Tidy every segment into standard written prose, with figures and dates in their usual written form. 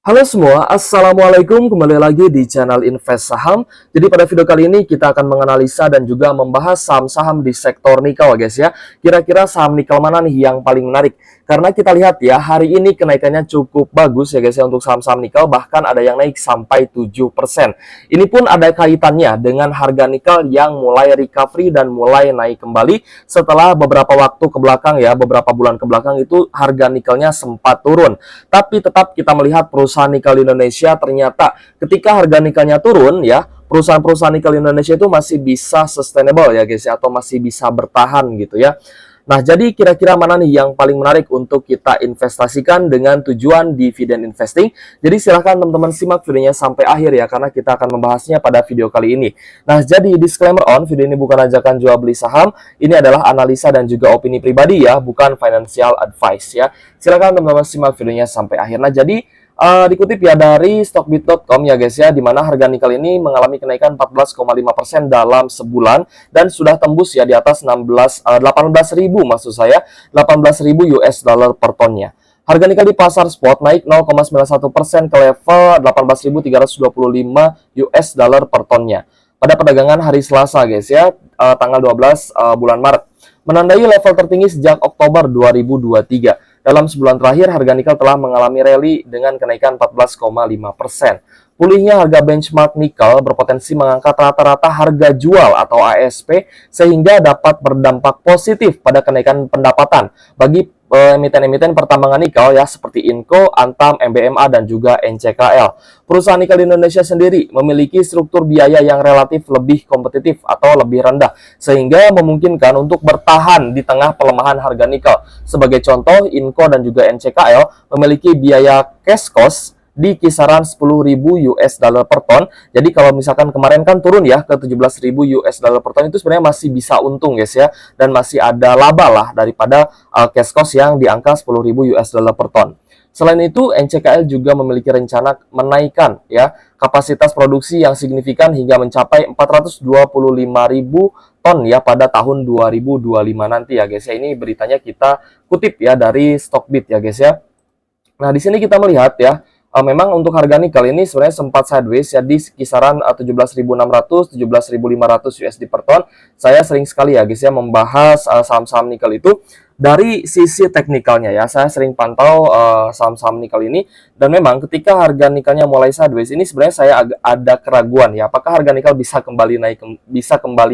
Halo semua, Assalamualaikum, kembali lagi di channel Invest Saham. Jadi pada video kali ini kita akan menganalisa dan juga membahas saham-saham di sektor nikel guys ya. Kira-kira saham nikel mana nih yang paling menarik? Karena kita lihat ya, hari ini kenaikannya cukup bagus ya guys ya untuk saham-saham nikel, bahkan ada yang naik sampai 7%. Ini pun ada kaitannya dengan harga nikel yang mulai recovery dan mulai naik kembali setelah beberapa waktu ke belakang ya, beberapa bulan ke belakang itu harga nikelnya sempat turun. Tapi tetap kita melihat perusahaan nikel di Indonesia ternyata ketika harga nikelnya turun ya, perusahaan-perusahaan nikel Indonesia itu masih bisa sustainable ya guys ya, atau masih bisa bertahan gitu ya. Nah, jadi kira-kira mana nih yang paling menarik untuk kita investasikan dengan tujuan dividend investing? Jadi silahkan teman-teman simak videonya sampai akhir ya, karena kita akan membahasnya pada video kali ini. Nah, jadi disclaimer on, video ini bukan ajakan jual beli saham, ini adalah analisa dan juga opini pribadi ya, bukan financial advice ya. Silahkan teman-teman simak videonya sampai akhir. Nah, jadi dikutip ya dari stockbit.com ya guys ya, di mana harga nikel ini mengalami kenaikan 14,5% dalam sebulan dan sudah tembus ya di atas 18.000 maksud saya, 18.000 US dollar per tonnya. Harga nikel di pasar spot naik 0,91% ke level 18.325 US dollar per tonnya pada perdagangan hari Selasa guys ya, tanggal 12 bulan Maret, menandai level tertinggi sejak Oktober 2023. Dalam sebulan terakhir, harga nikel telah mengalami rally dengan kenaikan 14,5%. Pulihnya harga benchmark nikel berpotensi mengangkat rata-rata harga jual atau ASP sehingga dapat berdampak positif pada kenaikan pendapatan bagi emiten-emiten pertambangan nikel ya seperti Inco, Antam, MBMA, dan juga NCKL. Perusahaan nikel di Indonesia sendiri memiliki struktur biaya yang relatif lebih kompetitif atau lebih rendah sehingga memungkinkan untuk bertahan di tengah pelemahan harga nikel. Sebagai contoh, Inco dan juga NCKL memiliki biaya cash cost di kisaran 10.000 US dollar per ton. Jadi kalau misalkan kemarin kan turun ya ke 17.000 US dollar per ton, itu sebenarnya masih bisa untung guys ya, dan masih ada laba lah daripada cash cost yang di angka 10.000 US dollar per ton. Selain itu, NCKL juga memiliki rencana menaikkan ya kapasitas produksi yang signifikan hingga mencapai 425.000 ton ya pada tahun 2025 nanti ya guys ya. Ini beritanya kita kutip ya dari Stockbit ya guys ya. Nah, di sini kita melihat ya, memang untuk harga nikel ini sebenarnya sempat sideways ya di kisaran 17.600, 17.500 USD per ton. Saya sering sekali ya guys ya membahas saham-saham nikel itu dari sisi teknikalnya ya. Saya sering pantau saham-saham nikel ini, dan memang ketika harga nikelnya mulai sideways ini sebenarnya saya ada keraguan ya, apakah harga nikel bisa kembali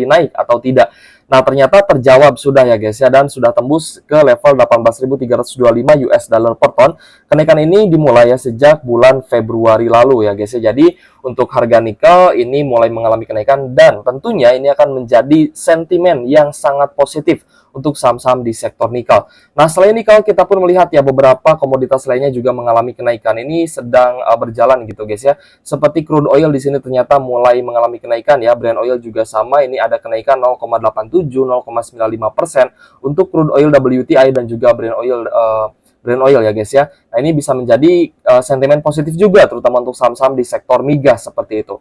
naik atau tidak. Nah, ternyata terjawab sudah ya guys ya, dan sudah tembus ke level 18.325 US dollar per ton. Kenaikan ini dimulai ya sejak bulan Februari lalu ya guys ya. Jadi untuk harga nikel ini mulai mengalami kenaikan, dan tentunya ini akan menjadi sentimen yang sangat positif untuk saham-saham di sektor nikel. Nah, selain nikel kita pun melihat ya beberapa komoditas lainnya juga mengalami kenaikan. Ini sedang berjalan gitu guys ya. Seperti crude oil di sini ternyata mulai mengalami kenaikan ya. Brent oil juga sama, ini ada kenaikan 0,87, 0,95% untuk crude oil WTI dan juga Brent oil ya guys ya. Nah, ini bisa menjadi sentimen positif juga terutama untuk saham-saham di sektor migas seperti itu.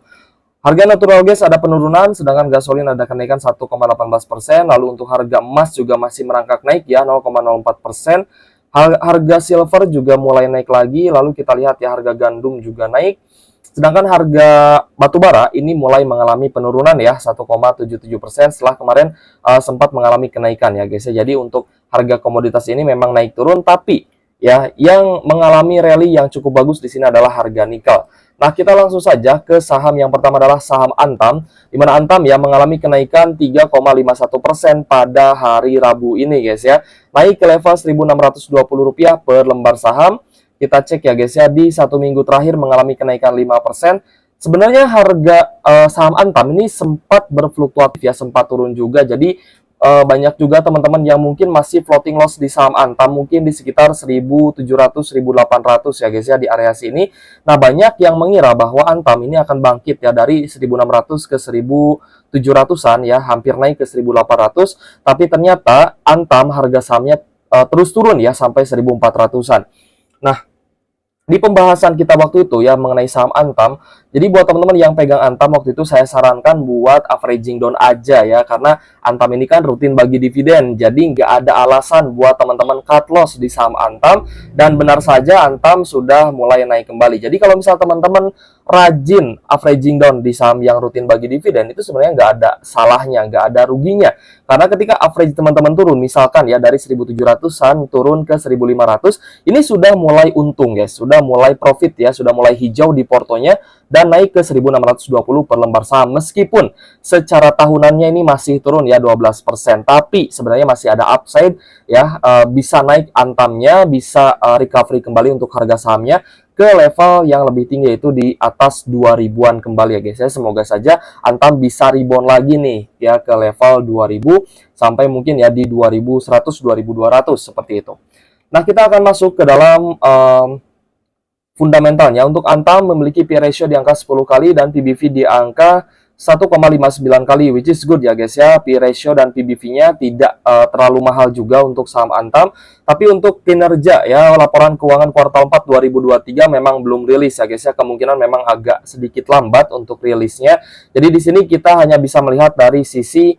Harga natural gas ada penurunan, sedangkan gasolin ada kenaikan 1,18%. Lalu untuk harga emas juga masih merangkak naik ya, 0,04%. Harga silver juga mulai naik lagi. Lalu kita lihat ya harga gandum juga naik. Sedangkan harga batubara ini mulai mengalami penurunan ya, 1,77% setelah kemarin sempat mengalami kenaikan ya guys ya. Jadi untuk harga komoditas ini memang naik turun, tapi ya yang mengalami rally yang cukup bagus di sini adalah harga nikel. Nah, kita langsung saja ke saham yang pertama adalah saham Antam, di mana Antam ya mengalami kenaikan 3,51% pada hari Rabu ini guys ya. Naik ke level Rp1.620 per lembar saham. Kita cek ya guys ya, di satu minggu terakhir mengalami kenaikan 5%. Sebenarnya harga saham Antam ini sempat berfluktuatif ya, sempat turun juga. Jadi banyak juga teman-teman yang mungkin masih floating loss di saham Antam, mungkin di sekitar 1.700, 1.800 ya guys ya di area sini. Nah, banyak yang mengira bahwa Antam ini akan bangkit ya dari 1.600 ke 1.700-an ya, hampir naik ke 1.800. Tapi ternyata Antam harga sahamnya terus turun ya sampai 1.400-an. Nah, di pembahasan kita waktu itu ya mengenai saham Antam, Jadi buat teman-teman yang pegang Antam waktu itu saya sarankan buat averaging down aja ya, karena Antam ini kan rutin bagi dividen, jadi nggak ada alasan buat teman-teman cut loss di saham Antam, dan benar saja Antam sudah mulai naik kembali. Jadi kalau misal teman-teman rajin averaging down di saham yang rutin bagi dividen, itu sebenarnya nggak ada salahnya, nggak ada ruginya. Karena ketika average teman-teman turun, misalkan ya dari 1.700-an turun ke 1.500, ini sudah mulai untung guys, sudah mulai profit ya, sudah mulai hijau di portonya, dan naik ke 1.620 per lembar saham. Meskipun secara tahunannya ini masih turun ya 12%, tapi sebenarnya masih ada upside ya, bisa naik Antamnya, bisa recovery kembali untuk harga sahamnya ke level yang lebih tinggi, yaitu di atas 2000-an kembali ya guys ya. Semoga saja Antam bisa rebound lagi nih ya ke level 2000 sampai mungkin ya di 2100 2200 seperti itu. Nah, kita akan masuk ke dalam fundamentalnya. Untuk Antam memiliki P ratio di angka 10 kali dan PBV di angka 1,59 kali, which is good ya guys ya. P ratio dan PBV-nya tidak terlalu mahal juga untuk saham Antam. Tapi untuk kinerja ya, laporan keuangan kuartal 4 2023 memang belum rilis ya guys ya. Kemungkinan memang agak sedikit lambat untuk rilisnya. Jadi di sini kita hanya bisa melihat dari sisi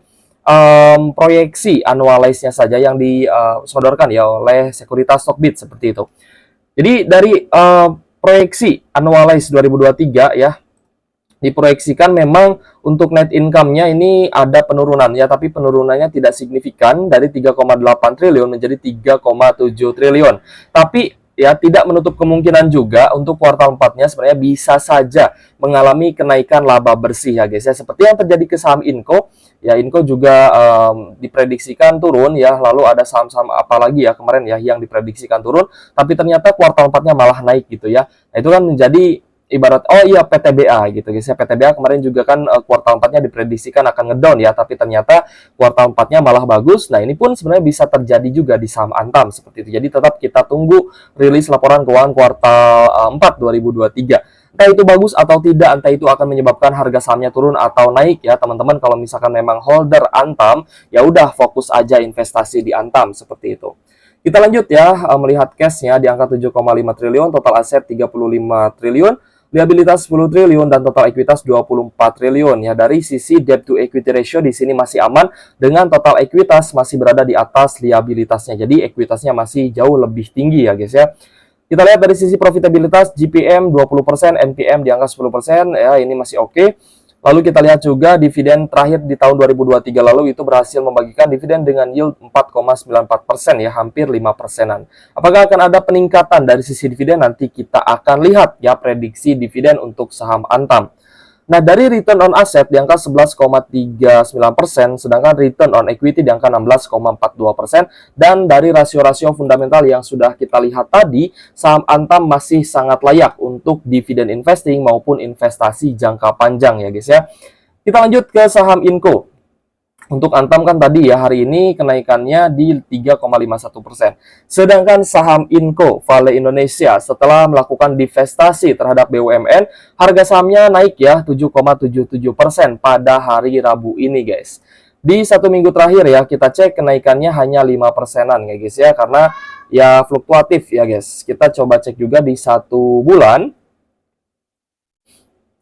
proyeksi annualize-nya saja yang disodorkan ya oleh Sekuritas Stockbit seperti itu. Jadi dari proyeksi annualize 2023 ya, diproyeksikan memang untuk net income-nya ini ada penurunan ya, tapi penurunannya tidak signifikan dari 3,8 triliun menjadi 3,7 triliun. Tapi ya tidak menutup kemungkinan juga untuk kuartal 4-nya sebenarnya bisa saja mengalami kenaikan laba bersih ya guys ya, seperti yang terjadi ke saham Inco. Ya, Inco juga diprediksikan turun ya, lalu ada saham-saham apa lagi ya kemarin ya yang diprediksikan turun, tapi ternyata kuartal 4-nya malah naik gitu ya. Nah, itu kan menjadi ibarat, oh iya PTBA gitu guys ya. PTBA kemarin juga kan kuartal 4-nya diprediksikan akan ngedown ya, tapi ternyata kuartal 4-nya malah bagus. Nah, ini pun sebenarnya bisa terjadi juga di saham Antam seperti itu. Jadi tetap kita tunggu rilis laporan keuangan kuartal 4 2023. Entah itu bagus atau tidak, entah itu akan menyebabkan harga sahamnya turun atau naik ya teman-teman. Kalau misalkan memang holder Antam, ya udah fokus aja investasi di Antam seperti itu. Kita lanjut ya, melihat cash-nya di angka 7,5 triliun, total aset 35 triliun, liabilitas 10 triliun, dan total ekuitas 24 triliun ya. Dari sisi debt to equity ratio di sini masih aman, dengan total ekuitas masih berada di atas liabilitasnya. Jadi ekuitasnya masih jauh lebih tinggi ya guys ya. Kita lihat dari sisi profitabilitas, GPM 20%, NPM di angka 10% ya, ini masih oke. Lalu kita lihat juga dividen terakhir di tahun 2023 lalu itu berhasil membagikan dividen dengan yield 4,94% ya, hampir 5%-an. Apakah akan ada peningkatan dari sisi dividen? Nanti kita akan lihat ya prediksi dividen untuk saham Antam. Nah, dari return on asset di angka 11,39%, sedangkan return on equity di angka 16,42%, dan dari rasio-rasio fundamental yang sudah kita lihat tadi, saham Antam masih sangat layak untuk dividen investing maupun investasi jangka panjang ya guys ya. Kita lanjut ke saham Inco. Untuk Antam kan tadi ya, hari ini kenaikannya di 3,51%. Sedangkan saham Inco Vale Indonesia setelah melakukan divestasi terhadap BUMN, harga sahamnya naik ya 7,77% pada hari Rabu ini guys. Di satu minggu terakhir ya, kita cek kenaikannya hanya 5%-an ya guys ya, karena ya fluktuatif ya guys. Kita coba cek juga di satu bulan.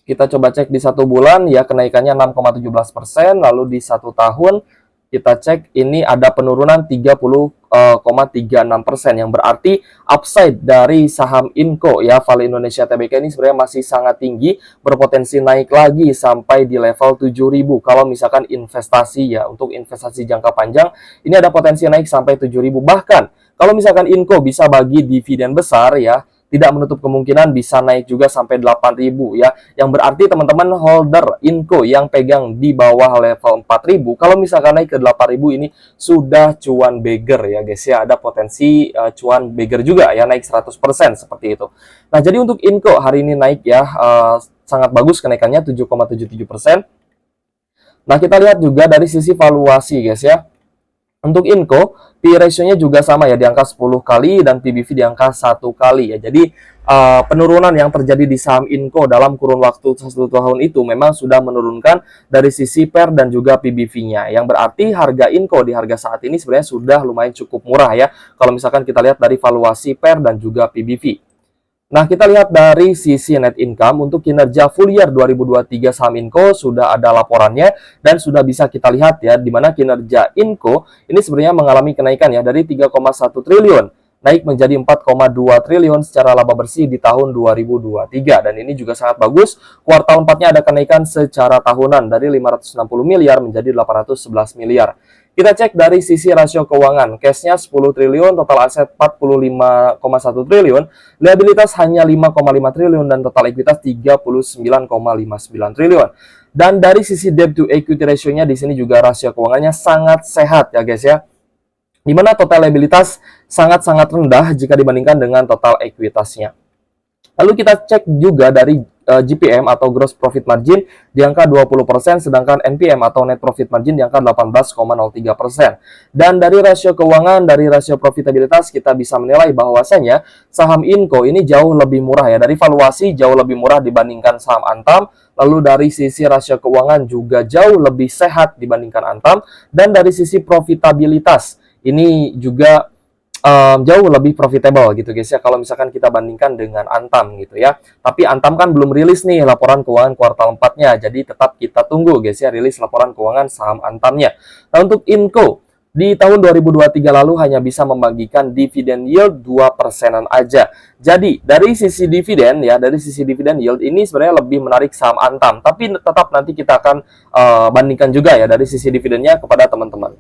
Kita coba cek di satu bulan ya, kenaikannya 6,17%, lalu di satu tahun kita cek ini ada penurunan 30,36%, yang berarti upside dari saham Inco ya Vale Indonesia Tbk ini sebenarnya masih sangat tinggi, berpotensi naik lagi sampai di level 7.000 kalau misalkan investasi ya, untuk investasi jangka panjang ini ada potensi naik sampai 7.000. Bahkan kalau misalkan Inco bisa bagi dividen besar ya, tidak menutup kemungkinan bisa naik juga sampai 8.000 ya. Yang berarti teman-teman holder Inco yang pegang di bawah level 4.000, kalau misalkan naik ke 8.000 ini sudah cuan beggar ya guys ya. Ada potensi cuan beggar juga ya, naik 100% seperti itu. Nah, jadi untuk Inco hari ini naik ya, sangat bagus kenaikannya 7,77%. Nah, kita lihat juga dari sisi valuasi guys ya. Untuk Inco, P ratio-nya juga sama ya, di angka 10 kali, dan PBV di angka 1 kali ya. Jadi penurunan yang terjadi di saham Inco dalam kurun waktu 1 tahun itu memang sudah menurunkan dari sisi PER dan juga PBV-nya. Yang berarti harga Inco di harga saat ini sebenarnya sudah lumayan cukup murah ya, kalau misalkan kita lihat dari valuasi PER dan juga PBV. Nah, kita lihat dari sisi net income untuk kinerja full year 2023 saham Inco sudah ada laporannya dan sudah bisa kita lihat ya di mana kinerja Inco ini sebenarnya mengalami kenaikan ya dari 3,1 triliun naik menjadi 4,2 triliun secara laba bersih di tahun 2023 dan ini juga sangat bagus. Kuartal 4-nya ada kenaikan secara tahunan dari 560 miliar menjadi 811 miliar. Kita cek dari sisi rasio keuangan, cash-nya 10 triliun, total aset 45,1 triliun, liabilitas hanya 5,5 triliun, dan total ekuitas 39,59 triliun. Dan dari sisi debt to equity ratio-nya di sini juga rasio keuangannya sangat sehat ya guys ya. Di mana total liabilitas sangat-sangat rendah jika dibandingkan dengan total ekuitasnya. Lalu kita cek juga dari GPM atau gross profit margin di angka 20%, sedangkan NPM atau net profit margin di angka 18,03%. Dan dari rasio keuangan, dari rasio profitabilitas kita bisa menilai bahwasanya saham Inco ini jauh lebih murah ya, dari valuasi jauh lebih murah dibandingkan saham Antam. Lalu dari sisi rasio keuangan juga jauh lebih sehat dibandingkan Antam, dan dari sisi profitabilitas ini juga jauh lebih profitable gitu guys ya kalau misalkan kita bandingkan dengan Antam gitu ya. Tapi Antam kan belum rilis nih laporan keuangan kuartal 4-nya, jadi tetap kita tunggu guys ya rilis laporan keuangan saham Antamnya. Nah, untuk Inco di tahun 2023 lalu hanya bisa membagikan dividen yield 2%-an aja. Jadi dari sisi dividen ya, dari sisi dividen yield ini sebenarnya lebih menarik saham Antam, tapi tetap nanti kita akan bandingkan juga ya dari sisi dividennya kepada teman-teman.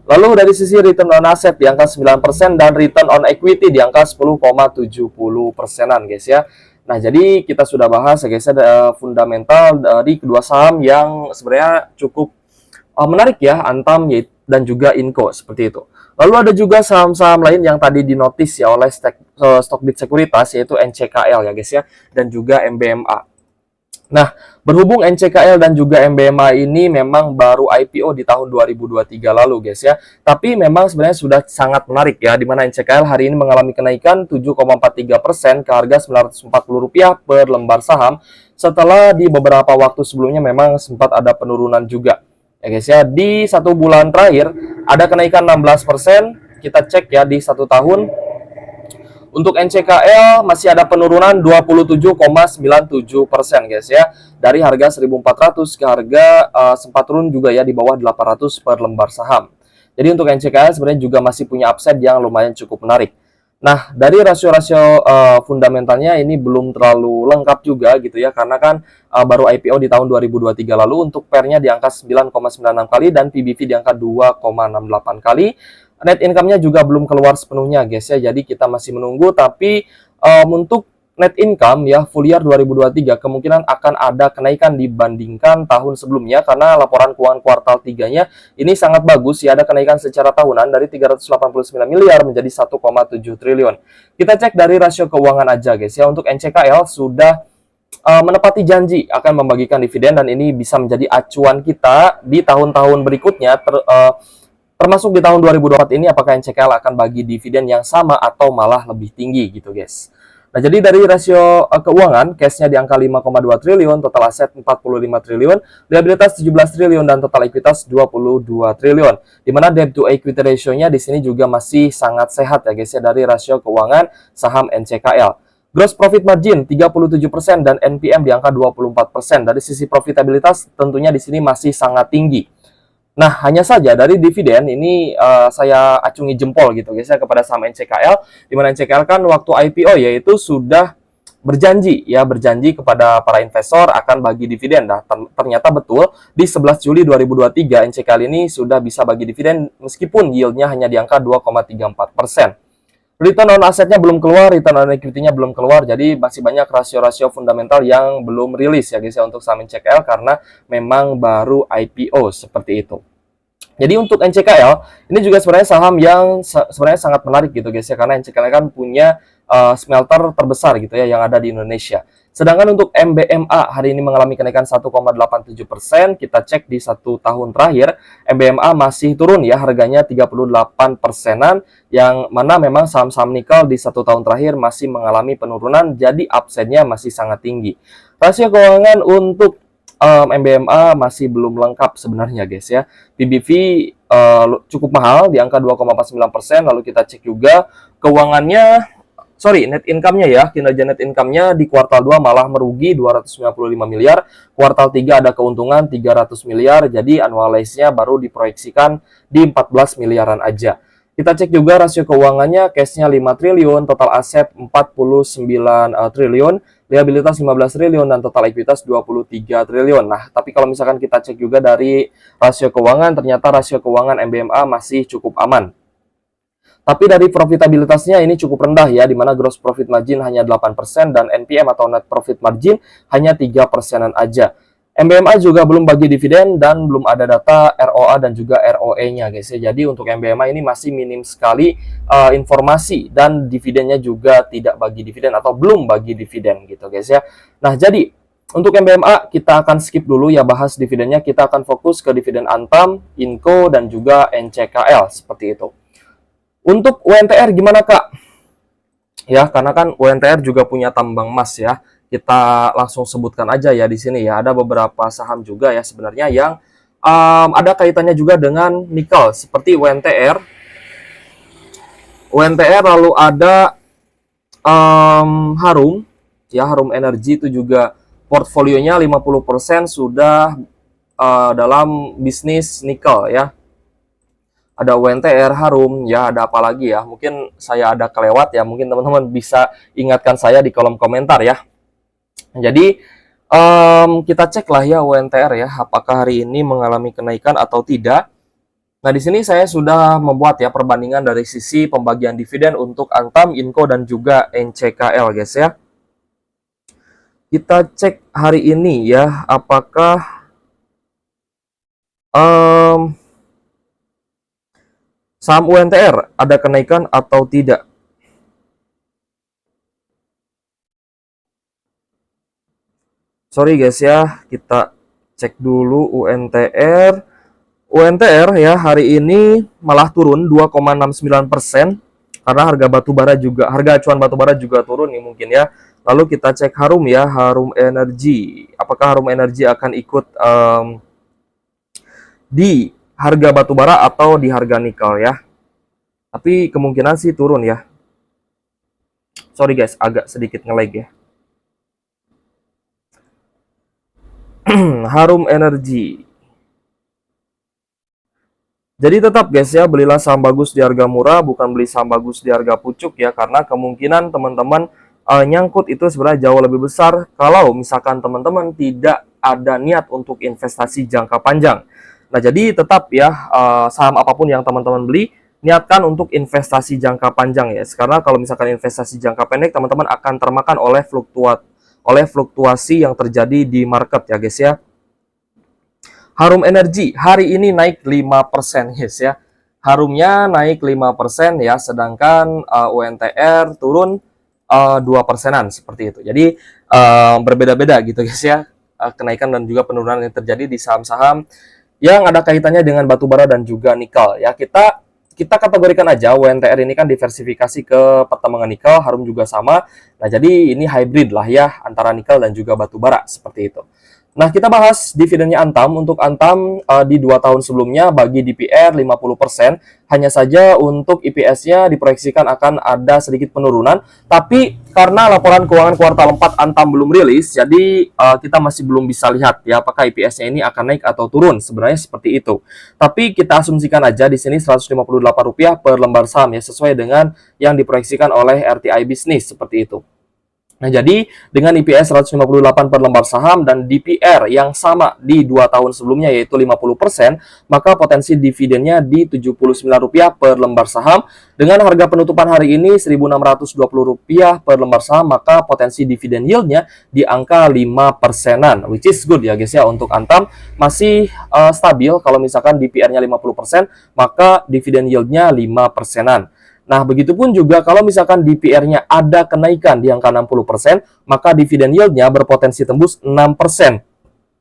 Lalu dari sisi return on asset di angka 9% dan return on equity di angka 10,70%-an guys ya. Nah, jadi kita sudah bahas ya guys ya fundamental dari kedua saham yang sebenarnya cukup menarik ya, Antam dan juga Inco seperti itu. Lalu ada juga saham-saham lain yang tadi dinotis ya oleh Stockbit Sekuritas yaitu NCKL ya guys ya dan juga MBMA. Nah, berhubung NCKL dan juga MBMA ini memang baru IPO di tahun 2023 lalu guys ya. Tapi memang sebenarnya sudah sangat menarik ya, di mana NCKL hari ini mengalami kenaikan 7,43% ke harga Rp940 per lembar saham, setelah di beberapa waktu sebelumnya memang sempat ada penurunan juga. Ya guys ya, di 1 bulan terakhir ada kenaikan 16%, kita cek ya di 1 tahun. Untuk NCKL masih ada penurunan 27,97% guys ya. Dari harga 1.400 ke harga sempat turun juga ya di bawah 800 per lembar saham. Jadi untuk NCKL sebenarnya juga masih punya upside yang lumayan cukup menarik. Nah, dari rasio-rasio fundamentalnya ini belum terlalu lengkap juga gitu ya, karena kan baru IPO di tahun 2023 lalu. Untuk PER-nya di angka 9,96 kali dan PBV di angka 2,68 kali. Net income-nya juga belum keluar sepenuhnya guys ya, jadi kita masih menunggu. Tapi untuk net income ya full year 2023 kemungkinan akan ada kenaikan dibandingkan tahun sebelumnya, karena laporan keuangan kuartal 3-nya ini sangat bagus ya, ada kenaikan secara tahunan dari 389 miliar menjadi 1,7 triliun. Kita cek dari rasio keuangan aja guys ya. Untuk NCKL sudah menepati janji akan membagikan dividen, dan ini bisa menjadi acuan kita di tahun-tahun berikutnya, termasuk di tahun 2024 ini, apakah NCKL akan bagi dividen yang sama atau malah lebih tinggi gitu guys. Nah, jadi dari rasio keuangan, cash-nya di angka 5,2 triliun, total aset 45 triliun, liabilitas 17 triliun, dan total ekuitas 22 triliun. Di mana debt to equity ratio-nya di sini juga masih sangat sehat ya guys ya dari rasio keuangan saham NCKL. Gross profit margin 37% dan NPM di angka 24%. Dari sisi profitabilitas tentunya di sini masih sangat tinggi. Nah, hanya saja dari dividen ini saya acungi jempol gitu guys ya kepada saham NCKL, di mana NCKL kan waktu IPO yaitu sudah berjanji kepada para investor akan bagi dividen. Nah, ternyata betul di 11 Juli 2023 NCKL ini sudah bisa bagi dividen meskipun yieldnya hanya di angka 2,34%. Return on asetnya belum keluar, return on equity-nya belum keluar, jadi masih banyak rasio-rasio fundamental yang belum rilis ya guys ya untuk saham NCKL karena memang baru IPO seperti itu. Jadi untuk NCKL ini juga sebenarnya saham yang sebenarnya sangat menarik gitu guys ya, karena NCKL kan punya smelter terbesar gitu ya yang ada di Indonesia. Sedangkan untuk MBMA hari ini mengalami kenaikan 1,87%. Kita cek di 1 tahun terakhir, MBMA masih turun ya, harganya 38%-an, yang mana memang saham-saham nikel di 1 tahun terakhir masih mengalami penurunan, jadi upside-nya masih sangat tinggi. Rasio keuangan untuk MBMA masih belum lengkap sebenarnya guys ya. PBV cukup mahal di angka 2,49%. Lalu kita cek juga keuangannya net income-nya ya, kinerja net income-nya di kuartal 2 malah merugi 295 miliar, kuartal 3 ada keuntungan 300 miliar, jadi annualize-nya baru diproyeksikan di 14 miliaran aja. Kita cek juga rasio keuangannya, cash-nya 5 triliun, total aset 49 triliun, liabilitas 15 triliun, dan total ekuitas 23 triliun. Nah, tapi kalau misalkan kita cek juga dari rasio keuangan, ternyata rasio keuangan MBMA masih cukup aman. Tapi dari profitabilitasnya ini cukup rendah ya, di mana gross profit margin hanya 8% dan NPM atau net profit margin hanya 3%-an aja. MBMA juga belum bagi dividen dan belum ada data ROA dan juga ROE-nya guys ya. Jadi untuk MBMA ini masih minim sekali informasi dan dividennya juga tidak bagi dividen atau belum bagi dividen gitu guys ya. Nah, jadi untuk MBMA kita akan skip dulu ya bahas dividennya, kita akan fokus ke dividen Antam, Inco dan juga NCKL seperti itu. Untuk UNTR gimana Kak? Ya, karena kan UNTR juga punya tambang emas ya. Kita langsung sebutkan aja ya di sini ya. Ada beberapa saham juga ya sebenarnya yang ada kaitannya juga dengan nikel seperti UNTR. UNTR lalu ada Harum ya, Harum Energi itu juga portfolionya 50% sudah dalam bisnis nikel ya. Ada UNTR, Harum, ya ada apa lagi ya? Mungkin saya ada kelewat ya, mungkin teman-teman bisa ingatkan saya di kolom komentar ya. Jadi kita cek lah ya UNTR ya, apakah hari ini mengalami kenaikan atau tidak. Nah di sini saya sudah membuat ya perbandingan dari sisi pembagian dividen untuk Antam, Inco dan juga NCKL guys ya. Kita cek hari ini ya, apakah saham UNTR ada kenaikan atau tidak. Sorry guys ya, kita cek dulu UNTR. UNTR ya hari ini malah turun 2,69% karena harga batubara juga, harga acuan batubara juga turun nih mungkin ya. Lalu kita cek Harum ya, Harum Energi. Apakah Harum Energi akan ikut di harga batubara atau di harga nikel ya? Tapi kemungkinan sih turun ya. Sorry guys, agak sedikit nge-lag ya. Harum Energi. Jadi tetap guys ya, belilah saham bagus di harga murah, bukan beli saham bagus di harga pucuk ya, karena kemungkinan teman-teman nyangkut itu sebenarnya jauh lebih besar kalau misalkan teman-teman tidak ada niat untuk investasi jangka panjang. Nah, jadi tetap ya saham apapun yang teman-teman beli, niatkan untuk investasi jangka panjang ya. Karena kalau misalkan investasi jangka pendek, teman-teman akan termakan oleh fluktuasi yang terjadi di market ya guys ya. Harum Energi hari ini naik 5% guys ya. Harumnya naik 5% ya, sedangkan UNTR turun 2%-an seperti itu. Jadi berbeda-beda gitu guys ya, kenaikan dan juga penurunan yang terjadi di saham-saham yang ada kaitannya dengan batubara dan juga nikel ya. Kita kategorikan aja UNTR ini kan diversifikasi ke pertambangan nikel, Harum juga sama. Nah, jadi ini hybrid lah ya antara nikel dan juga batubara seperti itu. Nah, kita bahas dividennya Antam. Untuk Antam di 2 tahun sebelumnya bagi DPR 50%, hanya saja untuk EPS-nya diproyeksikan akan ada sedikit penurunan. Tapi karena laporan keuangan kuartal 4 Antam belum rilis, jadi kita masih belum bisa lihat ya apakah EPS-nya ini akan naik atau turun. Sebenarnya seperti itu. Tapi kita asumsikan aja di sini Rp158 per lembar saham ya, sesuai dengan yang diproyeksikan oleh RTI Bisnis seperti itu. Nah, jadi dengan EPS 158 per lembar saham dan DPR yang sama di 2 tahun sebelumnya yaitu 50%, maka potensi dividennya di Rp79 per lembar saham. Dengan harga penutupan hari ini Rp1.620 per lembar saham, maka potensi dividen yield-nya di angka 5%-an, which is good ya guys ya. Untuk Antam masih stabil, kalau misalkan DPR-nya 50%, maka dividen yield-nya 5%-an. Nah, begitupun juga kalau misalkan DPR-nya ada kenaikan di angka 60%, maka dividen yield-nya berpotensi tembus 6%.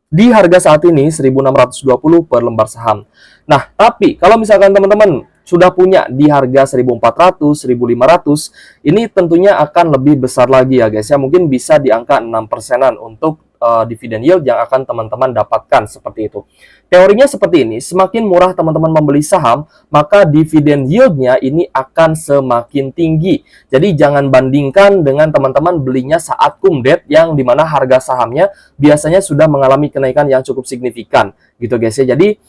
Di harga saat ini Rp1.620 per lembar saham. Nah, tapi kalau misalkan teman-teman sudah punya di harga 1.400, 1.500, ini tentunya akan lebih besar lagi ya guys ya. Mungkin bisa di angka 6%-an untuk dividen yield yang akan teman-teman dapatkan seperti itu. Teorinya seperti ini, semakin murah teman-teman membeli saham, maka dividen yield-nya ini akan semakin tinggi. Jadi jangan bandingkan dengan teman-teman belinya saat cum dead yang dimana harga sahamnya biasanya sudah mengalami kenaikan yang cukup signifikan gitu guys ya. Jadi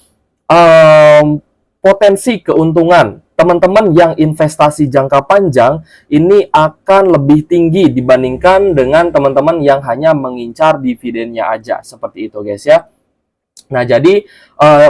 potensi keuntungan teman-teman yang investasi jangka panjang ini akan lebih tinggi dibandingkan dengan teman-teman yang hanya mengincar dividennya aja seperti itu guys ya. Nah jadi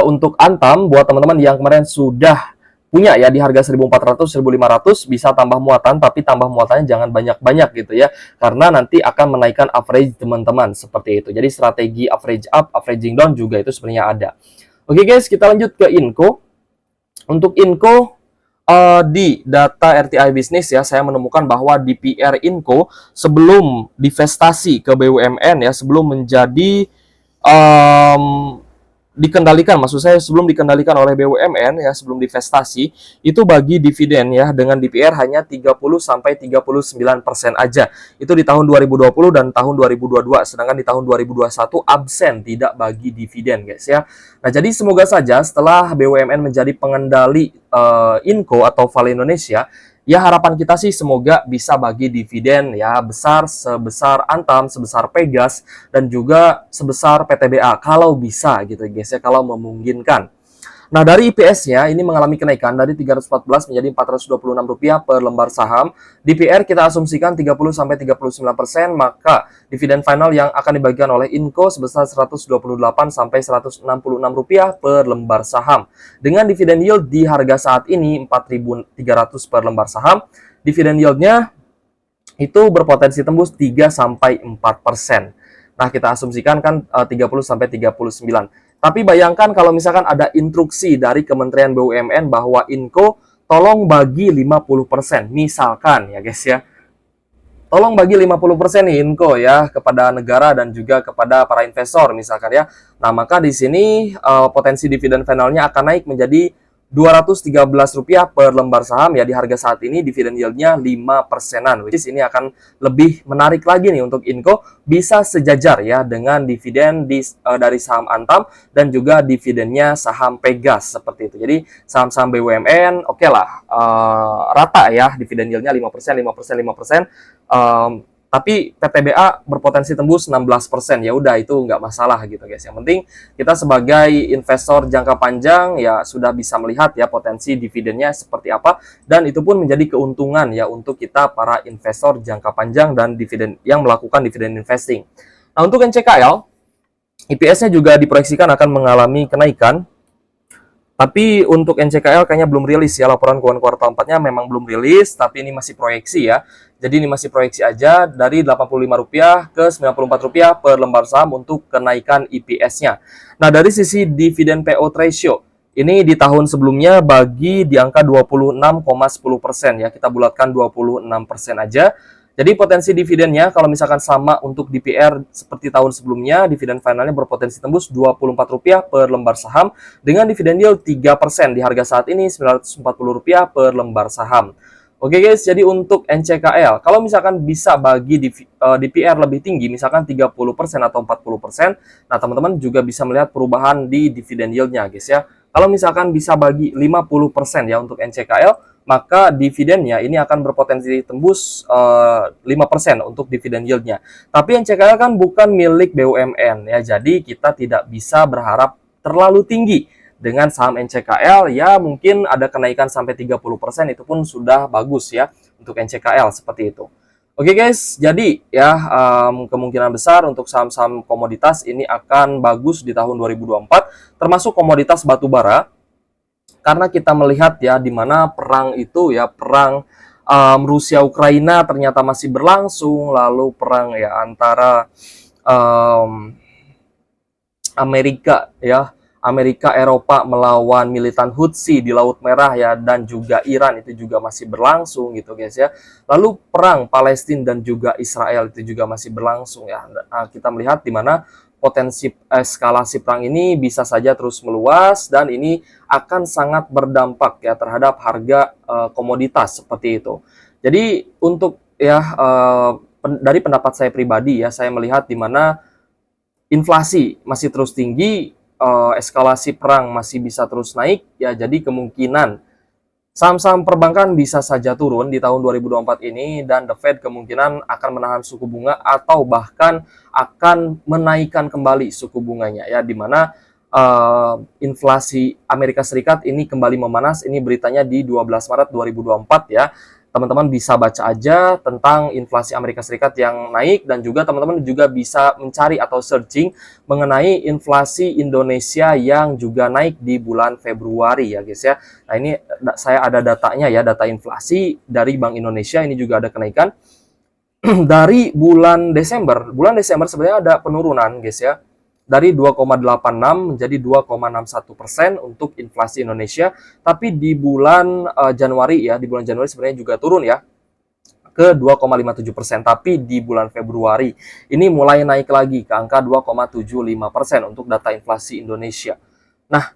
untuk Antam buat teman-teman yang kemarin sudah punya ya di harga 1.400, 1.500 bisa tambah muatan, tapi tambah muatannya jangan banyak-banyak gitu ya, karena nanti akan menaikkan average teman-teman seperti itu. Jadi strategi average up, averaging down juga itu sebenarnya ada. Oke guys, kita lanjut ke Inco. Untuk Inco di data RTI Bisnis ya, saya menemukan bahwa DPR Inco sebelum divestasi ke BUMN ya, sebelum menjadi dikendalikan, maksud saya sebelum dikendalikan oleh BUMN ya, sebelum divestasi itu bagi dividen ya dengan DPR hanya 30-39% aja. Itu di tahun 2020 dan tahun 2022, sedangkan di tahun 2021 absen, tidak bagi dividen guys ya. Nah, jadi semoga saja setelah BUMN menjadi pengendali Inco atau Vale Indonesia, ya harapan kita sih semoga bisa bagi dividen ya besar sebesar Antam, sebesar Pegas, dan juga sebesar PTBA kalau bisa gitu guys ya, kalau memungkinkan. Nah, dari IPS-nya ini mengalami kenaikan dari 314 menjadi Rp426 per lembar saham. DPR kita asumsikan 30-39%, maka dividen final yang akan dibagikan oleh Inco sebesar Rp128-166 per lembar saham. Dengan dividen yield di harga saat ini 4.300 per lembar saham, dividen yield-nya itu berpotensi tembus 3-4%. Nah, kita asumsikan kan 30-39%. Tapi bayangkan kalau misalkan ada instruksi dari Kementerian BUMN bahwa Inco tolong bagi 50%. Misalkan ya guys ya. Tolong bagi 50% nih Inco ya kepada negara dan juga kepada para investor misalkan ya. Nah, maka di sini potensi dividen finalnya akan naik menjadi Rp213 per lembar saham ya, di harga saat ini dividen yieldnya 5%-an, which is ini akan lebih menarik lagi nih untuk Inco, bisa sejajar ya dengan dividen dari saham Antam dan juga dividennya saham Pegas seperti itu. Jadi saham-saham BUMN oke lah rata ya dividen yieldnya 5%, 5%, 5%. Tapi PTBA berpotensi tembus 16%, ya udah itu nggak masalah gitu guys. Yang penting kita sebagai investor jangka panjang ya sudah bisa melihat ya potensi dividennya seperti apa, dan itu pun menjadi keuntungan ya untuk kita para investor jangka panjang dan dividen yang melakukan dividen investing. Nah, untuk NCKL IPS-nya juga diproyeksikan akan mengalami kenaikan. Tapi untuk NCKL kayaknya belum rilis ya, laporan keuangan kuartal 4-nya memang belum rilis, tapi ini masih proyeksi ya. Jadi ini masih proyeksi aja dari Rp85 ke Rp94 per lembar saham untuk kenaikan IPS-nya. Nah, dari sisi dividen payout ratio, ini di tahun sebelumnya bagi di angka 26,10% ya. Kita bulatkan 26% aja. Jadi potensi dividennya kalau misalkan sama untuk DPR seperti tahun sebelumnya, dividen finalnya berpotensi tembus Rp24 per lembar saham dengan dividen yield 3% di harga saat ini Rp940 per lembar saham. Oke guys, jadi untuk NCKL, kalau misalkan bisa bagi DPR lebih tinggi, misalkan 30% atau 40%, nah teman-teman juga bisa melihat perubahan di dividen yield-nya guys ya. Kalau misalkan bisa bagi 50% ya untuk NCKL, maka dividennya ini akan berpotensi tembus 5% untuk dividen yield-nya. Tapi NCKL kan bukan milik BUMN ya, jadi kita tidak bisa berharap terlalu tinggi dengan saham NCKL ya, mungkin ada kenaikan sampai 30% itu pun sudah bagus ya untuk NCKL seperti itu. Oke guys, jadi ya kemungkinan besar untuk saham-saham komoditas ini akan bagus di tahun 2024, termasuk komoditas batubara. Karena kita melihat ya di mana perang itu ya, perang Rusia Ukraina ternyata masih berlangsung, lalu perang ya antara Amerika Eropa melawan militan Hutsi di Laut Merah ya, dan juga Iran itu juga masih berlangsung gitu guys ya. Lalu perang Palestina dan juga Israel itu juga masih berlangsung ya. Nah, kita melihat di mana potensi eskalasi perang ini bisa saja terus meluas, dan ini akan sangat berdampak ya terhadap harga komoditas seperti itu. Jadi untuk ya dari pendapat saya pribadi ya, saya melihat di mana inflasi masih terus tinggi, eskalasi perang masih bisa terus naik, ya jadi kemungkinan saham-saham perbankan bisa saja turun di tahun 2024 ini dan The Fed kemungkinan akan menahan suku bunga atau bahkan akan menaikkan kembali suku bunganya ya, di mana inflasi Amerika Serikat ini kembali memanas. Ini beritanya di 12 Maret 2024 ya. Teman-teman bisa baca aja tentang inflasi Amerika Serikat yang naik, dan juga teman-teman juga bisa mencari atau searching mengenai inflasi Indonesia yang juga naik di bulan Februari ya guys ya. Nah ini saya ada datanya ya, data inflasi dari Bank Indonesia ini juga ada kenaikan dari bulan Desember. Bulan Desember sebenarnya ada penurunan guys ya, dari 2,86 menjadi 2,61% untuk inflasi Indonesia. Tapi di bulan Januari ya, di bulan Januari sebenarnya juga turun ya ke 2,57%. Tapi di bulan Februari ini mulai naik lagi ke angka 2,75% untuk data inflasi Indonesia. Nah,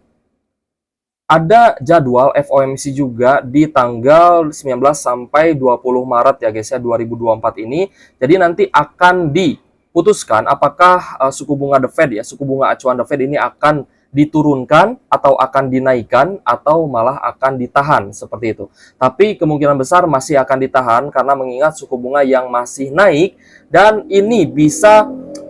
ada jadwal FOMC juga di tanggal 19 sampai 20 Maret ya guys ya, 2024 ini. Jadi nanti akan diputuskan apakah suku bunga The Fed ya, suku bunga acuan The Fed ini akan diturunkan atau akan dinaikkan atau malah akan ditahan seperti itu. Tapi kemungkinan besar masih akan ditahan karena mengingat suku bunga yang masih naik, dan ini bisa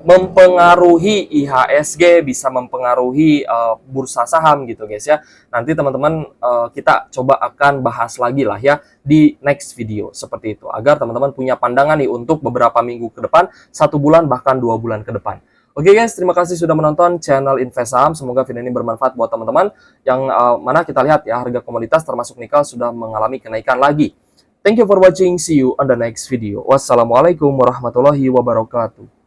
mempengaruhi IHSG, bisa mempengaruhi bursa saham gitu guys ya. Nanti teman-teman kita coba akan bahas lagi lah ya di next video seperti itu, agar teman-teman punya pandangan nih untuk beberapa minggu ke depan, 1 bulan bahkan 2 bulan ke depan. Oke guys, terima kasih sudah menonton channel Invest Saham. Semoga video ini bermanfaat buat teman-teman, yang mana kita lihat ya harga komoditas termasuk nikel sudah mengalami kenaikan lagi. Thank you for watching, see you on the next video. Wassalamualaikum warahmatullahi wabarakatuh.